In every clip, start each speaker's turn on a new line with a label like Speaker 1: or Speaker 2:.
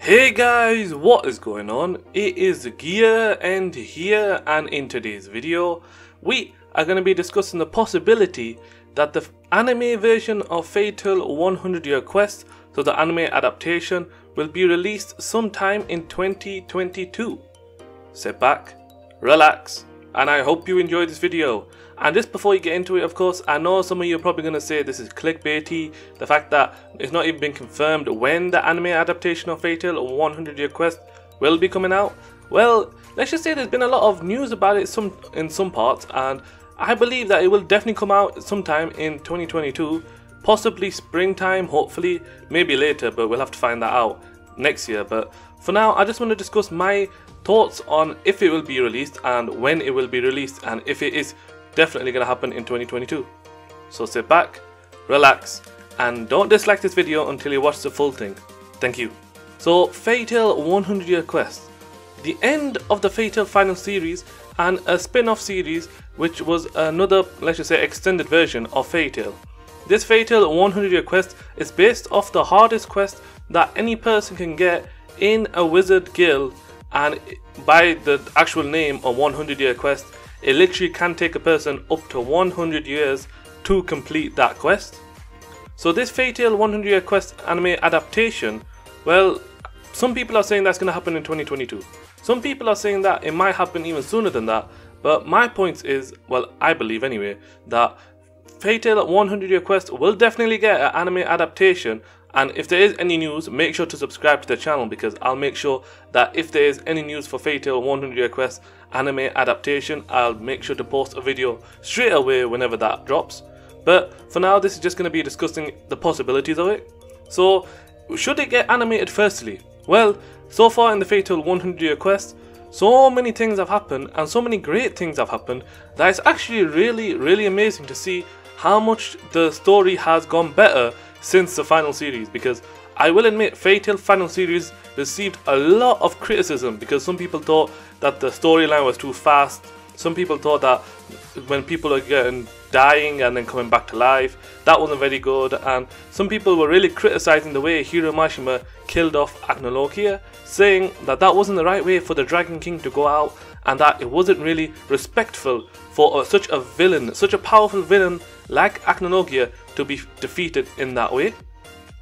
Speaker 1: Hey guys, what is going on? It is Gear and here, and in today's video we are going to be discussing the possibility that the anime version of Fatal 100 Year Quest, so the anime adaptation, will be released sometime in 2022. Sit back, relax, and I hope you enjoy this video. And just before you get into it, of course, I know some of you are probably going to say this is clickbaity, the fact that it's not even been confirmed when the anime adaptation of Fatal 100 Year Quest will be coming out. Well, let's just say there's been a lot of news about it in some parts, and I believe that it will definitely come out sometime in 2022, possibly springtime, hopefully, maybe later, but we'll have to find that out next year. But for now, I just want to discuss my thoughts on if it will be released and when it will be released, and if it is definitely going to happen in 2022. So sit back, relax, and don't dislike this video until you watch the full thing. Thank you. So Fatal 100 Year Quest, the end of the Fatal final series and a spin-off series which was another, let's just say, extended version of Fatal. This Fatal 100 Year Quest is based off the hardest quest that any person can get in a wizard guild, and by the actual name of 100 Year Quest, it literally can take a person up to 100 years to complete that quest. So this Fatal 100 Year Quest anime adaptation, well, some people are saying that's going to happen in 2022. Some people are saying that it might happen even sooner than that. But my point is, well, I believe anyway, that Fatal 100 Year Quest will definitely get an anime adaptation. And if there is any news, make sure to subscribe to the channel, because I'll make sure that if there is any news for Fatal 100 Year Quest anime adaptation, I'll make sure to post a video straight away whenever that drops. But for now, this is just going to be discussing the possibilities of it. So, should it get animated firstly? Well, so far in the Fatal 100 Year Quest, so many things have happened and so many great things have happened that it's actually really amazing to see how much the story has gone better since the final series. Because I will admit, Fatal final series received a lot of criticism because some people thought that the storyline was too fast. Some people thought that when people are dying and then coming back to life, that wasn't very good, and some people were really criticizing the way Hiro Mashima killed off Agnologia, saying that that wasn't the right way for the Dragon King to go out, and that it wasn't really respectful for such a villain, such a powerful villain like Agnologia to be defeated in that way.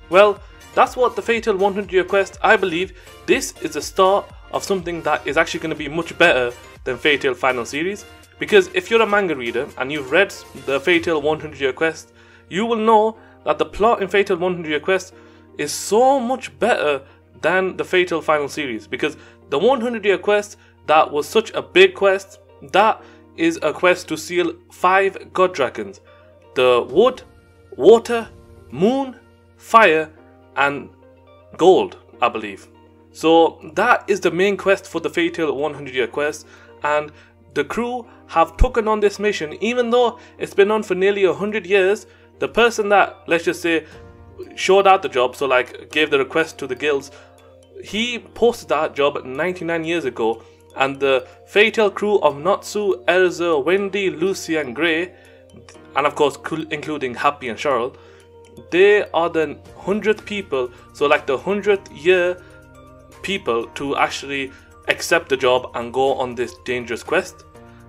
Speaker 1: Well, that's what the Fatal 100 Year Quest, I believe this is the start of something that is actually going to be much better than Fatal Final Series. Because if you're a manga reader and you've read the Fatal 100 Year Quest, you will know that the plot in Fatal 100 Year Quest is so much better than the Fatal Final Series. Because the 100 Year Quest, that was such a big quest, that is a quest to seal 5 god dragons. The wood, water, moon, fire, and gold, I believe. So that is the main quest for the Fatal 100 Year Quest, and the crew have taken on this mission. Even though it's been on for nearly 100 years, the person that, let's just say, showed out the job, so like gave the request to the guilds, he posted that job 99 years ago, and the Fatal crew of Natsu, Erza, Wendy, Lucy and Grey, and of course including Happy and Cheryl, they are the 100th people, so like the 100th year people to actually accept the job and go on this dangerous quest.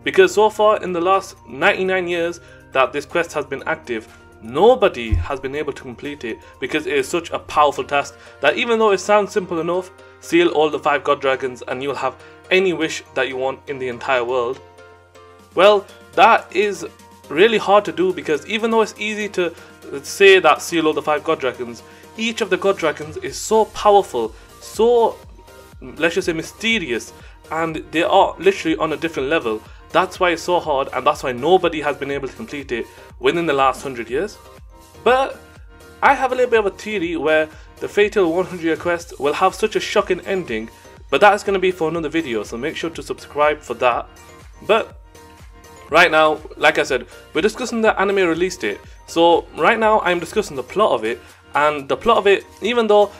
Speaker 1: Because so far in the last 99 years that this quest has been active, nobody has been able to complete it, because it is such a powerful task that even though it sounds simple enough, seal all the 5 god dragons and you'll have any wish that you want in the entire world, well, that is really hard to do. Because even though it's easy to say that seal all the 5 god dragons, each of the god dragons is so powerful, so, let's just say, mysterious, and they are literally on a different level. That's why it's so hard, and that's why nobody has been able to complete it within the last 100 years. But I have a little bit of a theory where the Fatal 100 Year Quest will have such a shocking ending, but that is going to be for another video, so make sure to subscribe for that. But right now, like I said, we're discussing the anime release date. So right now I'm discussing the plot of it, and the plot of it, even though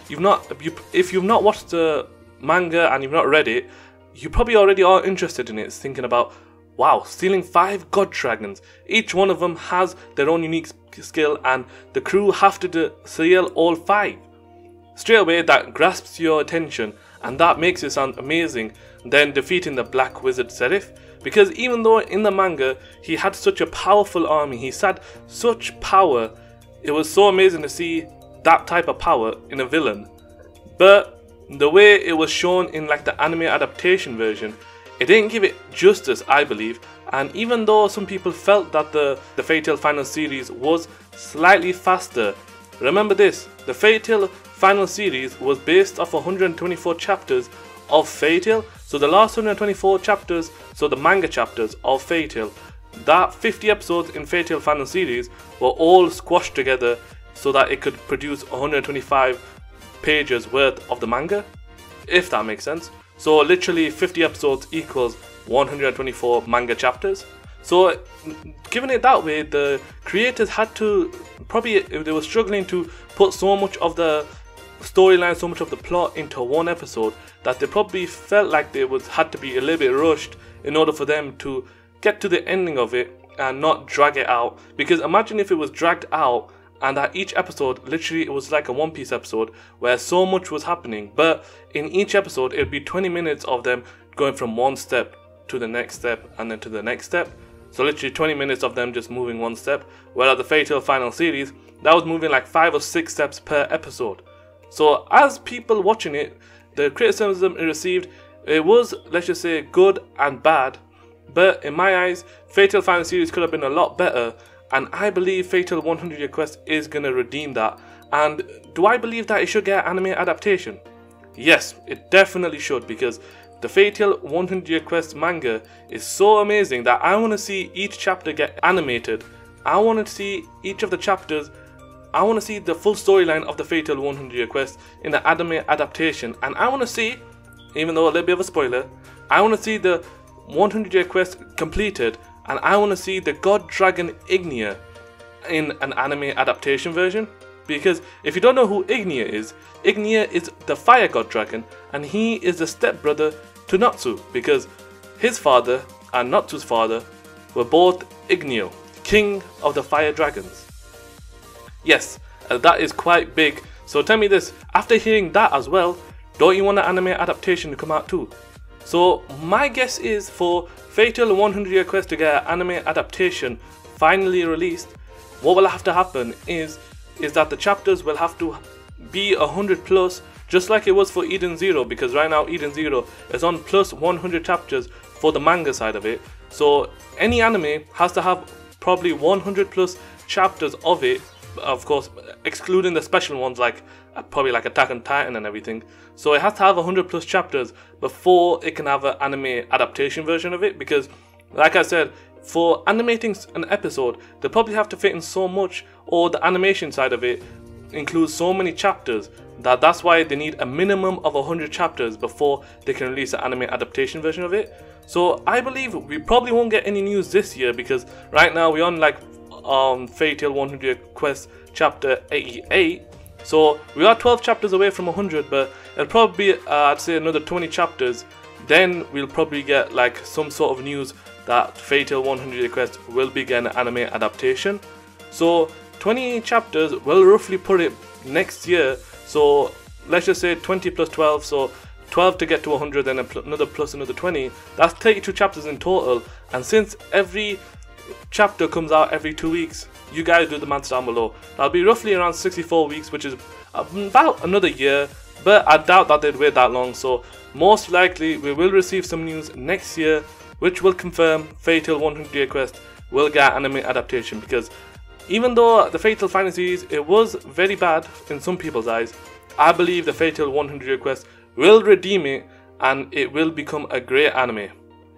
Speaker 1: if you've not watched the manga and you've not read it, you probably already are interested in it, thinking about, wow, stealing 5 god dragons. Each one of them has their own unique skill, and the crew have to seal all 5. straight away that grasps your attention and that makes it sound amazing than defeating the Black Wizard Serif. Because even though in the manga he had such a powerful army, he had such power, it was so amazing to see that type of power in a villain. But the way it was shown in like the anime adaptation version, it didn't give it justice, I believe. And even though some people felt that the Fairy Tail final series was slightly faster, remember this, the Fairy Tail final series was based off 124 chapters of Fairy Tail. So the last 124 chapters, so the manga chapters of Fairy Tail, that 50 episodes in Fairy Tail final series were all squashed together so that it could produce 125 pages worth of the manga, if that makes sense. So literally 50 episodes equals 124 manga chapters. So given it that way, the creators had to, probably they were struggling to put so much of the storyline, so much of the plot into one episode, that they probably felt like they had to be a little bit rushed in order for them to get to the ending of it and not drag it out. Because imagine if it was dragged out and that each episode, literally it was like a One Piece episode where so much was happening, but in each episode it would be 20 minutes of them going from one step to the next step and then to the next step. So literally 20 minutes of them just moving one step, whereas the Fairy Tail final series, that was moving like 5 or 6 steps per episode. So as people watching it, the criticism it received, it was, let's just say, good and bad. But in my eyes, Fairy Tail final series could have been a lot better, and I believe Fairy Tail 100 Year Quest is going to redeem that. And do I believe that it should get anime adaptation? Yes, it definitely should, because the Fairy Tail 100 Year Quest manga is so amazing that I want to see each chapter get animated. I want to see each of the chapters, I want to see the full storyline of the Fairy Tail 100 Year Quest in the anime adaptation. And I want to see, even though a little bit of a spoiler, I want to see the 100 Year Quest completed, and I want to see the God Dragon Ignia in an anime adaptation version. Because if you don't know who Ignia is the Fire God Dragon, and he is the stepbrother to Natsu, because his father and Natsu's father were both Ignio, king of the Fire Dragons. Yes, that is quite big. So tell me this, after hearing that as well, don't you want an anime adaptation to come out too? So my guess is for Fairy Tail 100 Year Quest to get an anime adaptation finally released, what will have to happen is that the chapters will have to be 100 plus, just like it was for Eden Zero, because right now Eden Zero is on plus 100 chapters for the manga side of it. So any anime has to have probably 100 plus chapters of it, of course excluding the special ones like probably like Attack on Titan and everything. So it has to have 100 plus chapters before it can have an anime adaptation version of it, because like I said, for animating an episode they probably have to fit in so much, or the animation side of it includes so many chapters that's why they need a minimum of 100 chapters before they can release an anime adaptation version of it. So I believe we probably won't get any news this year, because right now we're on like Fairy Tail 100 Year Quest chapter 88. So we are 12 chapters away from 100, but it'll probably be I'd say another 20 chapters. Then we'll probably get like some sort of news that Fairy Tail 100 Year Quest will be getting an anime adaptation. So 20 chapters will roughly put it next year. So let's just say 20 plus 12, so 12 to get to 100, then another plus another 20. That's 32 chapters in total. And since every chapter comes out every 2 weeks, you guys do the maths down below. That'll be roughly around 64 weeks, which is about another year. But I doubt that they'd wait that long. So most likely we will receive some news next year, which will confirm Fairy Tail 100 Year Quest will get anime adaptation. Because even though the Fairy Tail final series, it was very bad in some people's eyes, I believe the Fairy Tail 100 Year Quest will redeem it and it will become a great anime.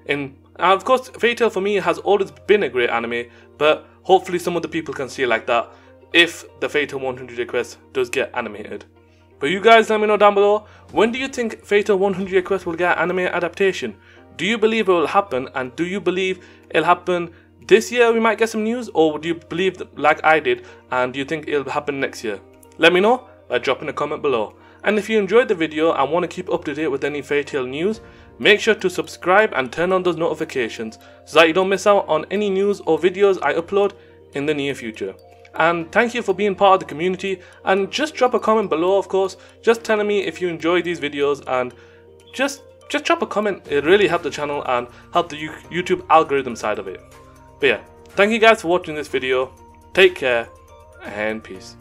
Speaker 1: And of course, Fairy Tail for me has always been a great anime, but hopefully some other people can see it like that if the Fairy Tail 100 Year Quest does get animated. But you guys let me know down below, when do you think Fairy Tail 100 Year Quest will get anime adaptation? Do you believe it will happen, and do you believe it'll happen this year we might get some news, or do you believe that, like I did, and do you think it'll happen next year? Let me know by dropping a comment below. And if you enjoyed the video and want to keep up to date with any Fairy Tail news, make sure to subscribe and turn on those notifications so that you don't miss out on any news or videos I upload in the near future. And thank you for being part of the community, and just drop a comment below, of course, just telling me if you enjoy these videos, and just drop a comment. It really helped the channel and help the YouTube algorithm side of it. But yeah, thank you guys for watching this video. Take care and peace.